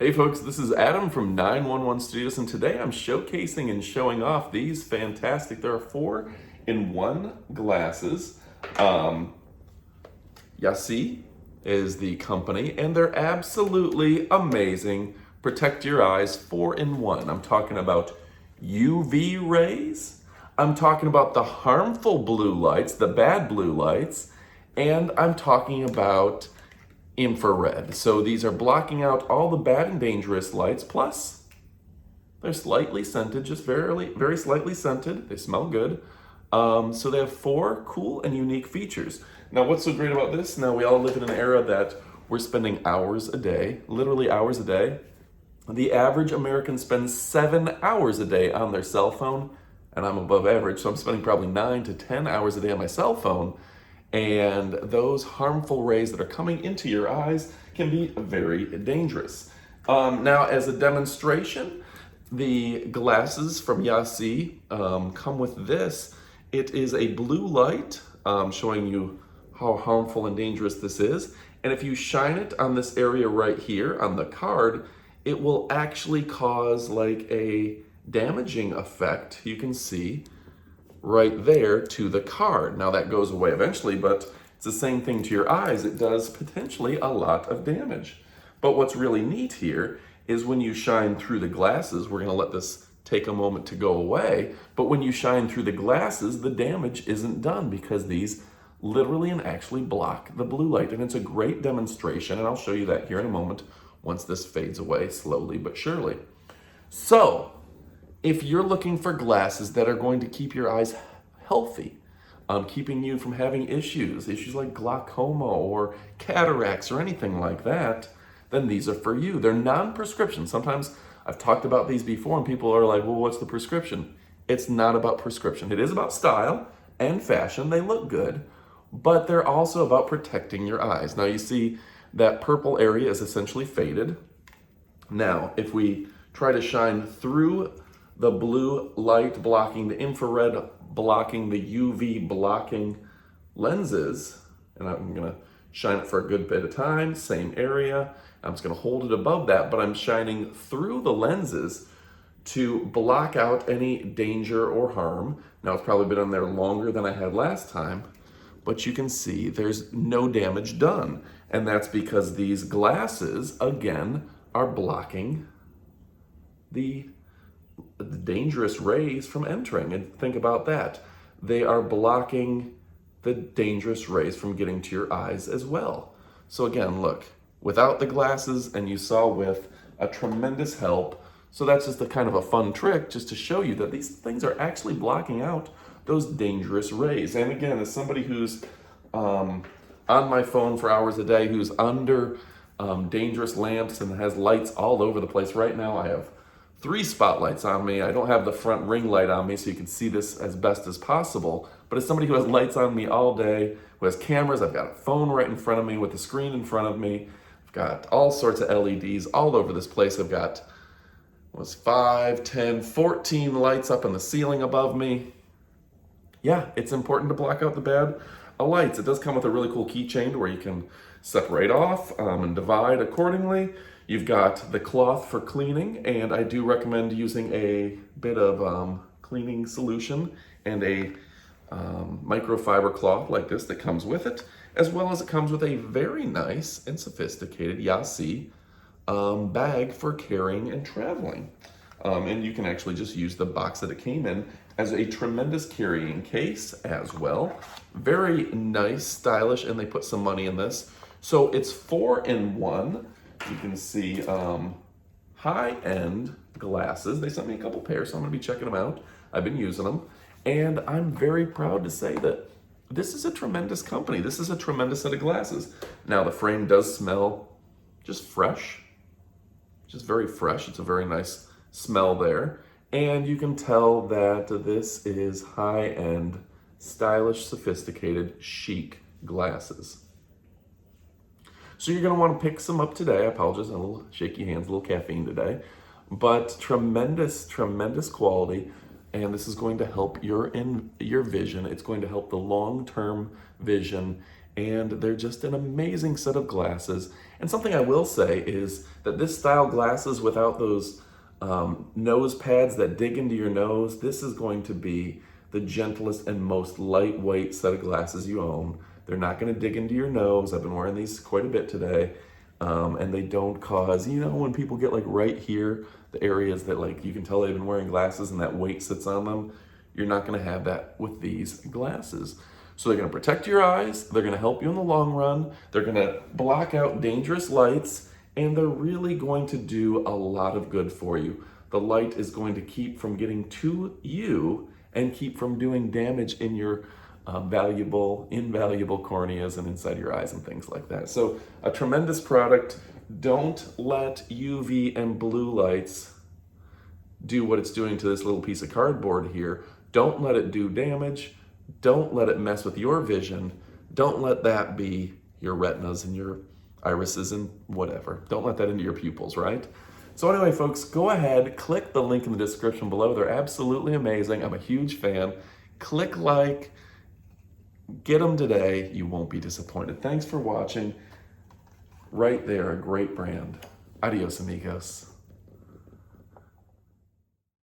Hey folks, this is Adam from 911 Studios, and today I'm showcasing and showing off these fantastic, there are 4-in-1 glasses. Yasee is the company, and they're absolutely amazing. Protect your eyes, 4-in-1. I'm talking about UV rays, I'm talking about the harmful blue lights, the bad blue lights, and I'm talking about infrared. So these are blocking out all the bad and dangerous lights, plus they're slightly scented, just very slightly scented. They smell good. So they have 4 cool and unique features. Now, what's so great about this? Now, we all live in an era that we're spending hours a day, literally hours a day. The average American spends 7 hours a day on their cell phone, and I'm above average, so I'm spending probably 9 to 10 hours a day on my cell phone. And those harmful rays that are coming into your eyes can be very dangerous. Now, as a demonstration, the glasses from Yasee come with this. It is a blue light showing you how harmful and dangerous this is. And if you shine it on this area right here on the card, it will actually cause like a damaging effect. You can see right there to the card. Now that goes away eventually, but it's the same thing to your eyes. It does potentially a lot of damage. But what's really neat here is when you shine through the glasses, we're gonna let this take a moment to go away, but when you shine through the glasses, the damage isn't done because these literally and actually block the blue light. And it's a great demonstration, and I'll show you that here in a moment once this fades away slowly but surely. So, if you're looking for glasses that are going to keep your eyes healthy, keeping you from having issues like glaucoma or cataracts or anything like that, then these are for you. They're non-prescription. Sometimes I've talked about these before and people are like, well, what's the prescription? It's not about prescription. It is about style and fashion. They look good, but they're also about protecting your eyes. Now you see that purple area is essentially faded. Now, if we try to shine through the blue light blocking, the infrared blocking, the UV blocking lenses, and I'm gonna shine it for a good bit of time, same area. I'm just gonna hold it above that, but I'm shining through the lenses to block out any danger or harm. Now it's probably been on there longer than I had last time, but you can see there's no damage done. And that's because these glasses, again, are blocking the dangerous rays from entering. And think about that. They are blocking the dangerous rays from getting to your eyes as well. So again, look, without the glasses, and you saw with a tremendous help. So that's just a kind of a fun trick just to show you that these things are actually blocking out those dangerous rays. And again, as somebody who's on my phone for hours a day, who's under dangerous lamps and has lights all over the place. Right now I have 3 spotlights on me. I don't have the front ring light on me so you can see this as best as possible. But as somebody who has lights on me all day, who has cameras, I've got a phone right in front of me with a screen in front of me. I've got all sorts of LEDs all over this place. I've got 5, 10, 14 lights up in the ceiling above me. Yeah, it's important to block out the bad lights. It does come with a really cool keychain where you can separate off and divide accordingly. You've got the cloth for cleaning, and I do recommend using a bit of cleaning solution and a microfiber cloth like this that comes with it, as well as it comes with a very nice and sophisticated Yasee bag for carrying and traveling. And you can actually just use the box that it came in as a tremendous carrying case as well. Very nice, stylish, and they put some money in this. So it's 4-in-1. You can see high-end glasses. They sent me a couple pairs, so I'm gonna be checking them out. I've been using them, and I'm very proud to say that this is a tremendous company. This is a tremendous set of glasses. Now the frame does smell just fresh, just very fresh. It's a very nice smell there. And you can tell that this is high-end, stylish, sophisticated, chic glasses. So you're gonna wanna pick some up today. I apologize, a little shaky hands, a little caffeine today. But tremendous, tremendous quality. And this is going to help your vision. It's going to help the long-term vision and they're just an amazing set of glasses. And something I will say is that this style glasses without those nose pads that dig into your nose, this is going to be the gentlest and most lightweight set of glasses you own. They're not going to dig into your nose. I've been wearing these quite a bit today. And they don't cause, when people get like right here, the areas that like you can tell they've been wearing glasses and that weight sits on them, you're not going to have that with these glasses. So they're going to protect your eyes, they're going to help you in the long run, they're going to block out dangerous lights, and they're really going to do a lot of good for you. The light is going to keep from getting to you and keep from doing damage in your invaluable corneas and inside your eyes and things like that. So a tremendous product. Don't let UV and blue lights do what it's doing to this little piece of cardboard here. Don't let it do damage. Don't let it mess with your vision. Don't let that be your retinas and your irises and whatever. Don't let that into your pupils, right? So anyway, folks, go ahead, click the link in the description below. They're absolutely amazing. I'm a huge fan. Click like, get them today. You won't be disappointed. Thanks for watching. Right there, a great brand. Adios, amigos.